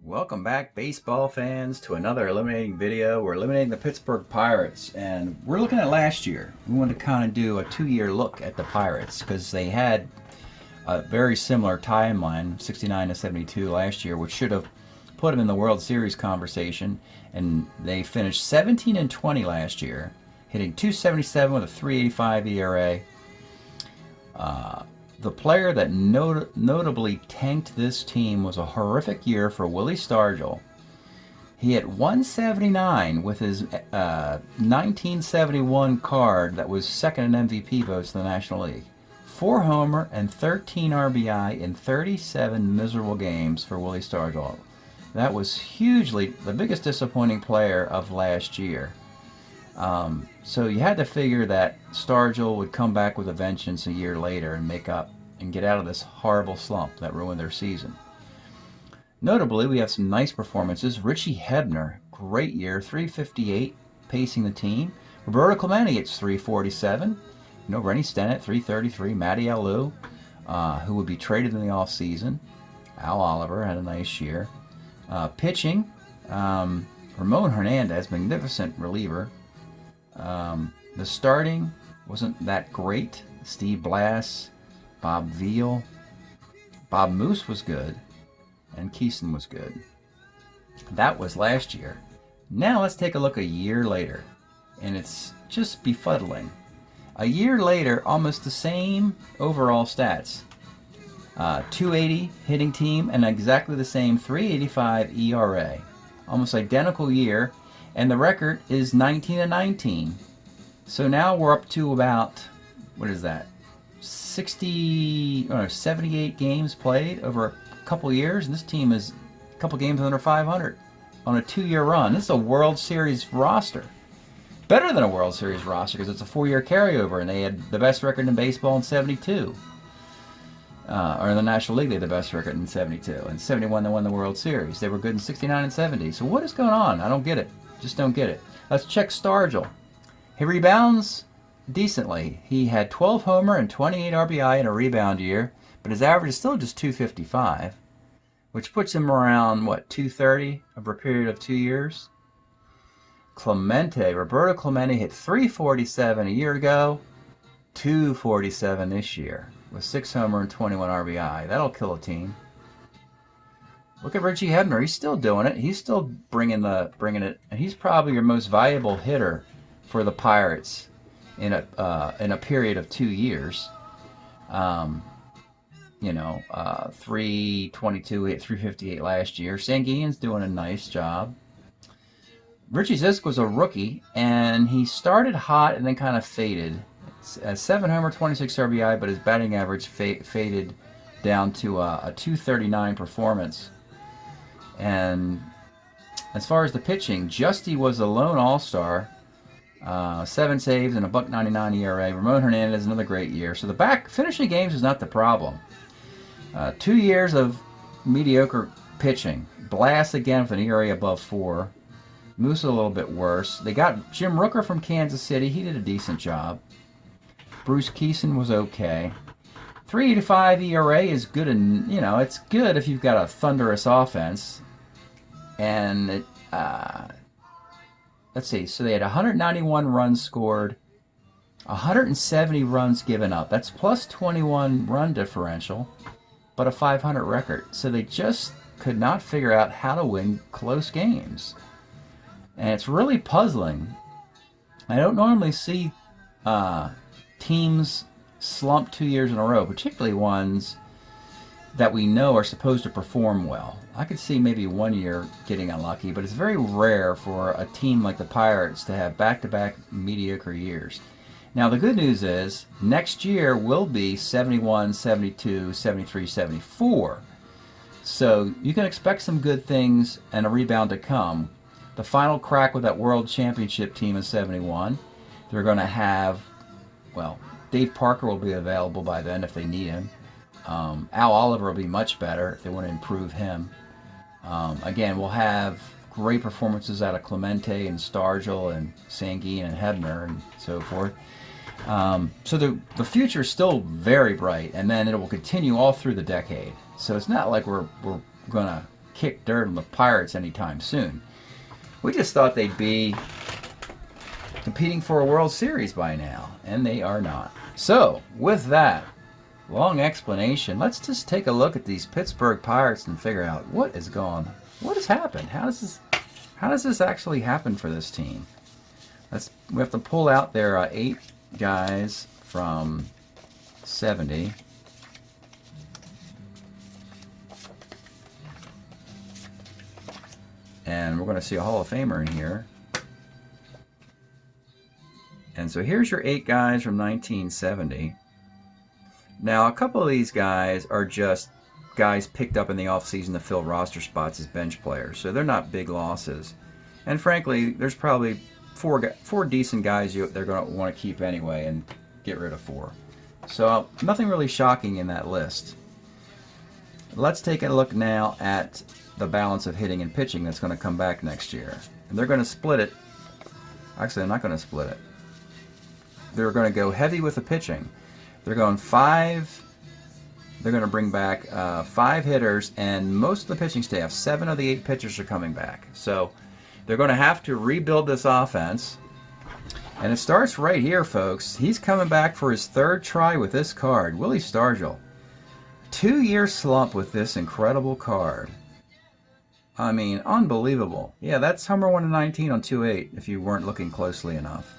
Welcome back, baseball fans, to another eliminating video. We're eliminating the Pittsburgh Pirates, and we're looking at last year. We wanted to kind of do a 2-year look at the Pirates because they had a very similar timeline, 69 to 72 last year, which should have put them in the World Series conversation. And they finished 17 and 20 last year, hitting .277 with a .385 ERA. The player that notably tanked this team was a horrific year for Willie Stargell. He hit .179 with his 1971 card that was second in MVP votes in the National League. 4 homer and 13 RBI in 37 miserable games for Willie Stargell. That was hugely the biggest disappointing player of last year. So you had to figure that Stargell would come back with a vengeance a year later and make up and get out of this horrible slump that ruined their season. Notably, we have some nice performances. Richie Hebner, great year, .358, pacing the team. Roberto Clemente hits .347. Rennie Stennett, .333. Matty Alou, who would be traded in the offseason. Al Oliver had a nice year. Pitching, Ramon Hernandez, magnificent reliever. The starting wasn't that great. Steve Blass, Bob Veal, Bob Moose was good, and Keeson was good. That was last year. Now let's take a look a year later, and it's just befuddling. A year later, almost the same overall stats. 280 hitting team and exactly the same .385 ERA. Almost identical year, and the record is 19 and 19. So now we're up to about, what is that, 78 games played over a couple years, and this team is a couple games under 500 on a 2-year run. This is a World Series roster. Better than a World Series roster because it's a 4-year carryover, and they had the best record in baseball in 72. Or in the National League, they had the best record in 72. In 71, they won the World Series. They were good in 69 and 70. So what is going on? I don't get it. Just don't get it. Let's check Stargell. He rebounds decently. He had 12 homer and 28 RBI in a rebound year, but his average is still just .255, which puts him around, what, .230 over a period of 2 years? Clemente, Roberto Clemente hit .347 a year ago, .247 this year, with 6 homer and 21 RBI. That'll kill a team. Look at Richie Hebner. He's still doing it. He's still bringing it, and he's probably your most valuable hitter for the Pirates in a period of 2 years. 322, hit .358 last year. Sanguine's doing a nice job. Richie Zisk was a rookie, and he started hot and then kind of faded. 7 homer, 26 RBI, but his batting average faded down to a .239 performance. And as far as the pitching, Justy was a lone all-star. 7 saves and a .99 ERA. Ramon Hernandez, another great year. So the finishing games is not the problem. 2 years of mediocre pitching. Blass again with an ERA above 4. Moose a little bit worse. They got Jim Rooker from Kansas City. He did a decent job. Bruce Keeson was okay. .385 ERA is good, and it's good if you've got a thunderous offense. And let's see, so they had 191 runs scored, 170 runs given up. That's plus 21 run differential, but a .500 record. So they just could not figure out how to win close games. And it's really puzzling. I don't normally see teams slump 2 years in a row, particularly ones that we know are supposed to perform well. I could see maybe 1 year getting unlucky, but it's very rare for a team like the Pirates to have back-to-back mediocre years. Now, the good news is next year will be 71, 72, 73, 74. So you can expect some good things and a rebound to come. The final crack with that World Championship team in 71. They're going to have, well, Dave Parker will be available by then if they need him. Al Oliver will be much better if they want to improve him. Again, we'll have great performances out of Clemente and Stargell and Sanguine and Hebner and so forth. So the future is still very bright, and then it will continue all through the decade. So it's not like we're going to kick dirt on the Pirates anytime soon. We just thought they'd be competing for a World Series by now, and they are not. So, with that long explanation, let's just take a look at these Pittsburgh Pirates and figure out what has happened. How does this actually happen for this team? We have to pull out their 8 guys from 70. And we're going to see a Hall of Famer in here. And so here's your 8 guys from 1970. Now, a couple of these guys are just guys picked up in the offseason to fill roster spots as bench players. So they're not big losses. And frankly, there's probably four decent guys they're going to want to keep anyway and get rid of 4. So nothing really shocking in that list. Let's take a look now at the balance of hitting and pitching that's going to come back next year. And they're going to split it. Actually, they're not going to split it. They're going to go heavy with the pitching. They're going 5. They're going to bring back 5 hitters, and most of the pitching staff, 7 of the 8 pitchers are coming back. So they're going to have to rebuild this offense. And it starts right here, folks. He's coming back for his 3rd try with this card. Willie Stargell. 2-year slump with this incredible card. I mean, unbelievable. Yeah, that's homer 1 in 19 on 2-8 if you weren't looking closely enough.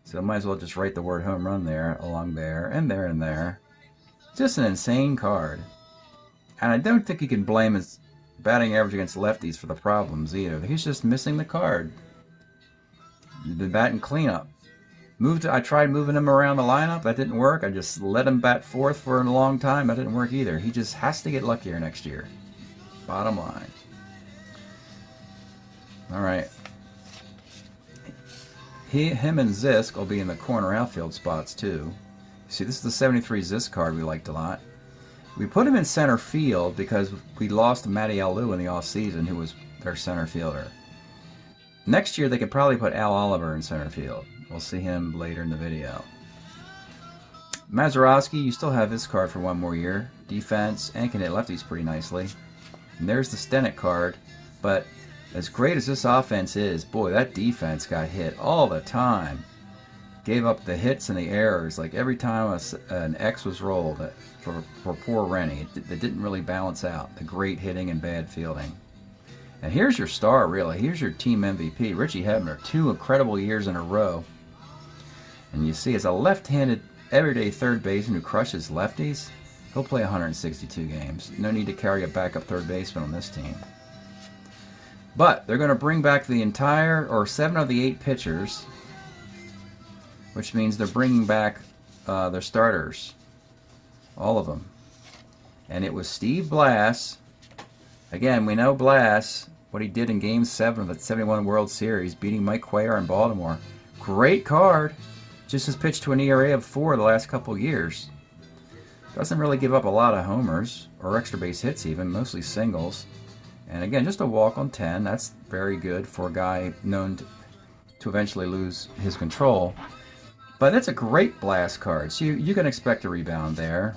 So might as well just write the word home run there, along there, and there, and there. Just an insane card. And I don't think you can blame his batting average against lefties for the problems either. He's just missing the card. The batting cleanup. I tried moving him around the lineup. That didn't work. I just let him bat 4th for a long time. That didn't work either. He just has to get luckier next year. Bottom line. All right. Him and Zisk will be in the corner outfield spots too. See, this is the 73 Zisk card we liked a lot. We put him in center field because we lost Matty Alou in the offseason, who was their center fielder. Next year, they could probably put Al Oliver in center field. We'll see him later in the video. Mazeroski, you still have this card for 1 more year. Defense, and can hit lefties pretty nicely. And there's the Stennett card. But as great as this offense is, boy, that defense got hit all the time. Gave up the hits and the errors. Like every time an X was rolled for poor Rennie, it didn't really balance out. The great hitting and bad fielding. And here's your star, really. Here's your team MVP, Richie Hebner. 2 incredible years in a row. And you see, as a left-handed, everyday third baseman who crushes lefties, he'll play 162 games. No need to carry a backup third baseman on this team. But they're going to bring back the 7 of the 8 pitchers, which means they're bringing back their starters, all of them. And it was Steve Blass. Again, we know Blass, what he did in Game 7 of the 71 World Series, beating Mike Cuellar in Baltimore. Great card. Just has pitched to an ERA of 4 the last couple years. Doesn't really give up a lot of homers, or extra base hits even, mostly singles. And again, just a walk on 10. That's very good for a guy known to eventually lose his control. But it's a great Blast card, so you can expect a rebound there.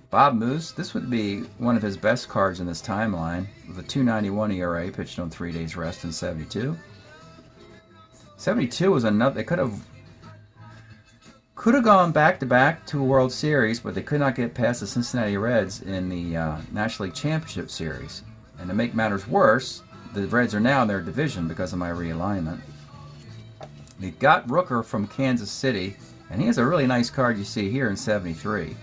Bob Moose, this would be one of his best cards in this timeline, with a 2.91 ERA, pitched on 3 days rest in 72. 72 was another. They could have gone back-to-back to a World Series, but they could not get past the Cincinnati Reds in the National League Championship Series. And to make matters worse, the Reds are now in their division because of my realignment. They got Rooker from Kansas City, and he has a really nice card you see here in 73.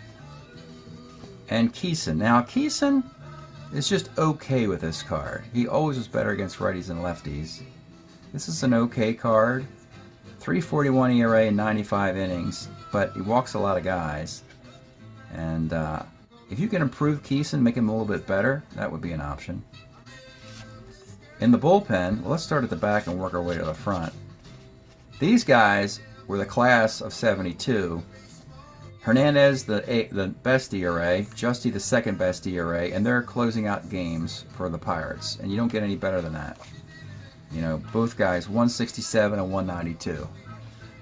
And Keeson. Now, Keeson is just okay with this card. He always was better against righties than lefties. This is an okay card. 3.41 ERA in 95 innings, but he walks a lot of guys. And if you can improve Keeson, make him a little bit better, that would be an option. In the bullpen, well, let's start at the back and work our way to the front. These guys were the class of 72. Hernandez, the best ERA, Justy, the second best ERA, and they're closing out games for the Pirates. And you don't get any better than that. You know, both guys, 167 and 192.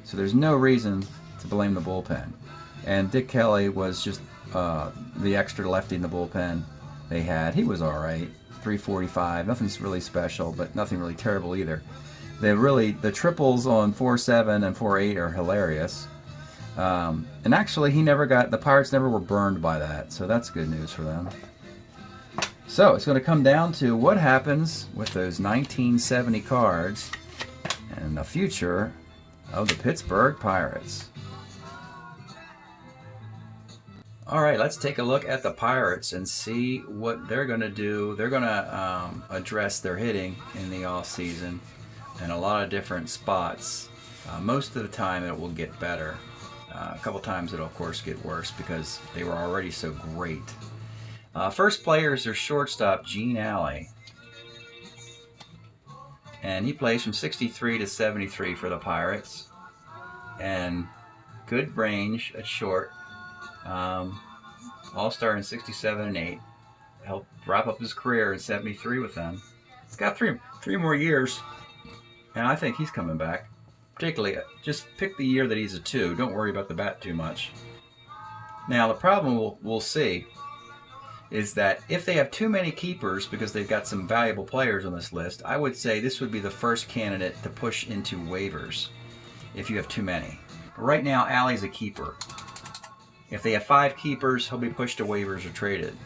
So there's no reason to blame the bullpen. And Dick Kelly was just the extra lefty in the bullpen they had. He was all right. 345. Nothing's really special, but nothing really terrible either. The triples on 4.7 and 4.8 are hilarious. And actually, the Pirates never were burned by that, so that's good news for them. So it's going to come down to what happens with those 1970 cards and the future of the Pittsburgh Pirates. All right, let's take a look at the Pirates and see what they're going to do. They're going to address their hitting in the off season in a lot of different spots. Most of the time it will get better. A couple times it'll of course get worse because they were already so great. First player is their shortstop, Gene Alley. And he plays from 63 to 73 for the Pirates. And good range at short. All-star in 67 and 8. Helped wrap up his career in 73 with them. He's got three more years. And I think he's coming back. Particularly, just pick the year that he's a 2. Don't worry about the bat too much. Now, the problem we'll see is that if they have too many keepers, because they've got some valuable players on this list, I would say this would be the first candidate to push into waivers if you have too many. But right now, Alley's a keeper. If they have 5 keepers, he'll be pushed to waivers or traded.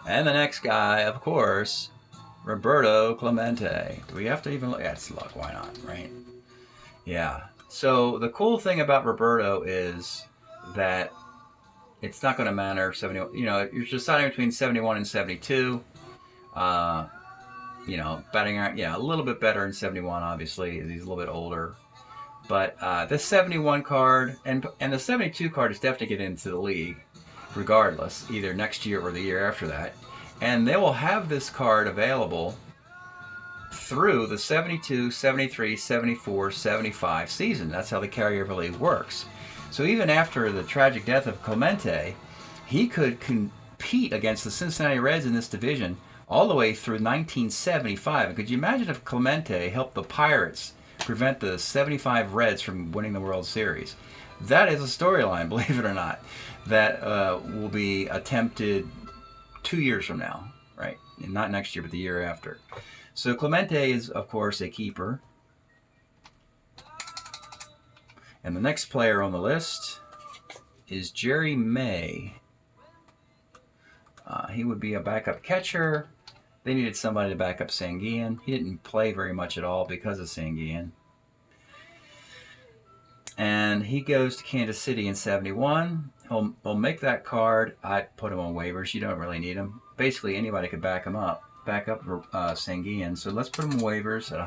And the next guy, of course, Roberto Clemente. Do we have to even look? Yeah, it's luck. Why not, right? Yeah. So the cool thing about Roberto is that it's not going to matter. 71. You know, you're deciding between 71 and 72. You know, batting out. Yeah, a little bit better in 71. Obviously, he's a little bit older. But the 71 card and the 72 card is definitely getting into the league, regardless, either next year or the year after that. And they will have this card available through the 72, 73, 74, 75 season. That's how the carryover league works. So even after the tragic death of Clemente, he could compete against the Cincinnati Reds in this division all the way through 1975. And could you imagine if Clemente helped the Pirates prevent the 75 Reds from winning the World Series? That is a storyline, believe it or not, that will be attempted 2 years from now, right? Not next year, but the year after. So Clemente is, of course, a keeper. And the next player on the list is Jerry May. He would be a backup catcher. They needed somebody to back up Sanguillen. He didn't play very much at all because of Sanguillen. And he goes to Kansas City in 71. He'll make that card. I'd put him on waivers. You don't really need him. Basically, anybody could back him up. Back up Sanguillen. So let's put him on waivers at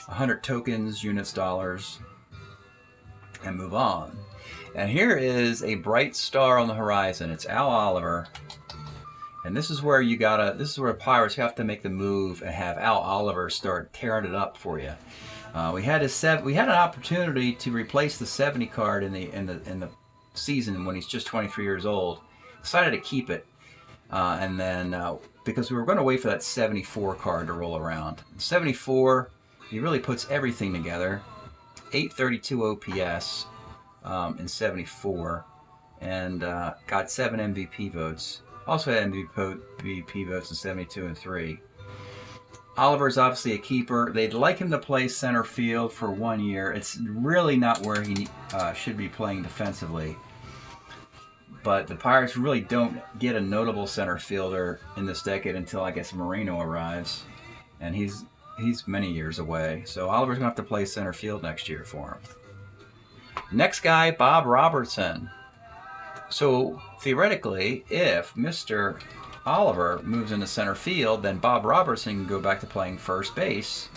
100 tokens, units, dollars, and move on. And here is a bright star on the horizon. It's Al Oliver. And this is where Pirates have to make the move and have Al Oliver start tearing it up for you. We had an opportunity to replace the 70 card in the season when he's just 23 years old. Decided to keep it, and then because we were going to wait for that 74 card to roll around. 74, he really puts everything together. 832 OPS in 74, and got 7 MVP votes. Also had MVP votes in 72 and 3. Oliver's obviously a keeper. They'd like him to play center field for 1 year. It's really not where he should be playing defensively. But the Pirates really don't get a notable center fielder in this decade until, I guess, Moreno arrives. And he's many years away. So Oliver's going to have to play center field next year for him. Next guy, Bob Robertson. So theoretically, if Mr. Oliver moves into center field, then Bob Robertson can go back to playing first base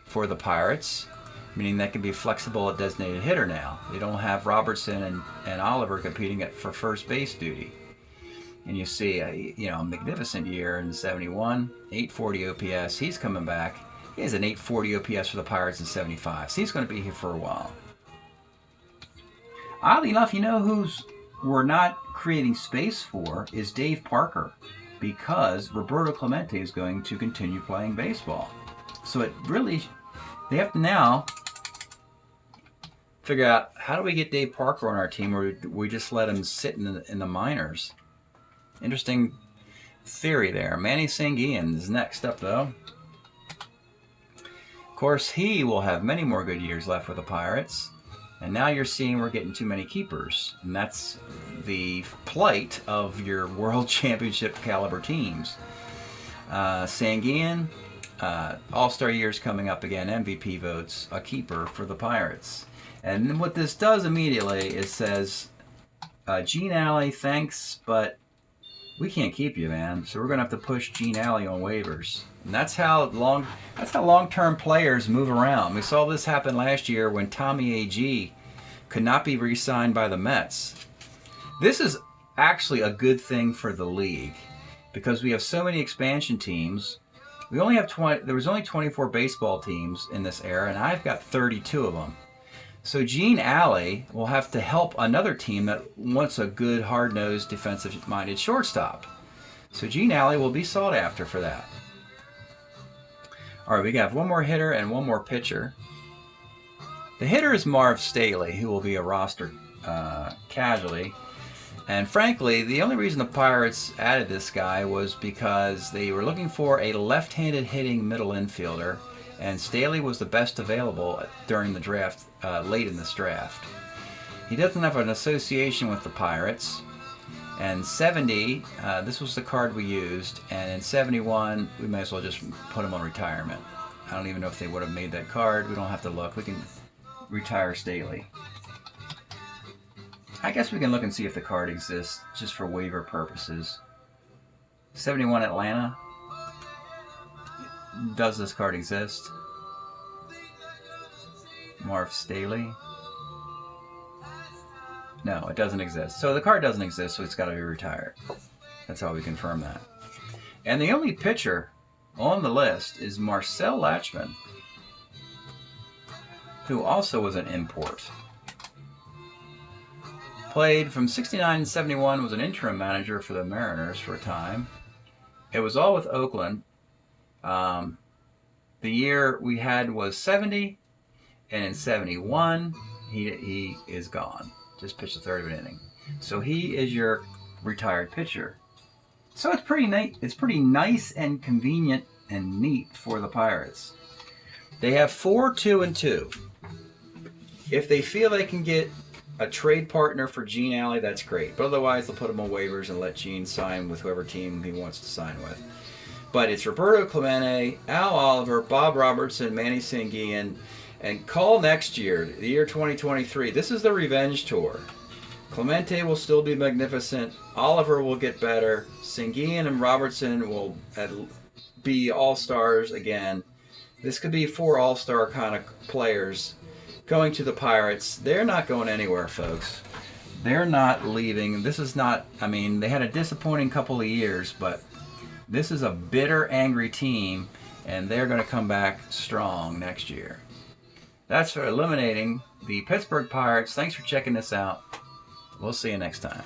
for the Pirates, meaning that can be flexible at designated hitter now. They don't have Robertson and Oliver competing for first base duty. And you see a magnificent year in 71, 840 OPS. He's coming back. He has an 840 OPS for the Pirates in 75. So he's going to be here for a while. Oddly enough, you know who's we're not creating space for is Dave Parker, because Roberto Clemente is going to continue playing baseball. So they have to now figure out, how do we get Dave Parker on our team, or do we just let him sit in the minors? Interesting theory there. Manny Sanguian is next up, though. Of course, he will have many more good years left with the Pirates. And now you're seeing we're getting too many keepers. And that's the plight of your World Championship caliber teams. Sanguian, All-Star years coming up again, MVP votes, a keeper for the Pirates. And what this does immediately is says, Gene Alley, thanks, but we can't keep you, man. So we're going to have to push Gene Alley on waivers. And that's how long-term players move around. We saw this happen last year when Tommy A.G. could not be re-signed by the Mets. This is actually a good thing for the league because we have so many expansion teams. We only have there was only 24 baseball teams in this era, and I've got 32 of them. So Gene Alley will have to help another team that wants a good, hard-nosed, defensive-minded shortstop. So Gene Alley will be sought after for that. All right, we have one more hitter and one more pitcher. The hitter is Marv Staley, who will be a roster casualty. And frankly, the only reason the Pirates added this guy was because they were looking for a left-handed hitting middle infielder, and Staley was the best available during the draft, late in this draft. He doesn't have an association with the Pirates. And 70, this was the card we used, and in 71, we may as well just put him on retirement. I don't even know if they would have made that card. We don't have to look. We can retire Staley. I guess we can look and see if the card exists, just for waiver purposes. 71 Atlanta. Does this card exist? Marv Staley. No, it doesn't exist. So the card doesn't exist, so it's got to be retired. That's how we confirm that. And the only pitcher on the list is Marcel Latchman, who also was an import. Played from 69 to 71, was an interim manager for the Mariners for a time. It was all with Oakland. The year we had was 70, and in 71, he is gone. Just pitched a third of an inning. So he is your retired pitcher. So it's pretty neat. It's pretty nice and convenient and neat for the Pirates. They have 4, 2, and 2. If they feel they can get a trade partner for Gene Alley, that's great. But otherwise, they'll put him on waivers and let Gene sign with whoever team he wants to sign with. But it's Roberto Clemente, Al Oliver, Bob Robertson, Manny Sanguian, and call next year, the year 2023. This is the revenge tour. Clemente will still be magnificent. Oliver will get better. Sanguian and Robertson will be all-stars again. This could be 4 all-star kind of players going to the Pirates. They're not going anywhere, folks. They're not leaving. This is not, I mean, they had a disappointing couple of years, but this is a bitter, angry team, and they're going to come back strong next year. That's for eliminating the Pittsburgh Pirates. Thanks for checking this out. We'll see you next time.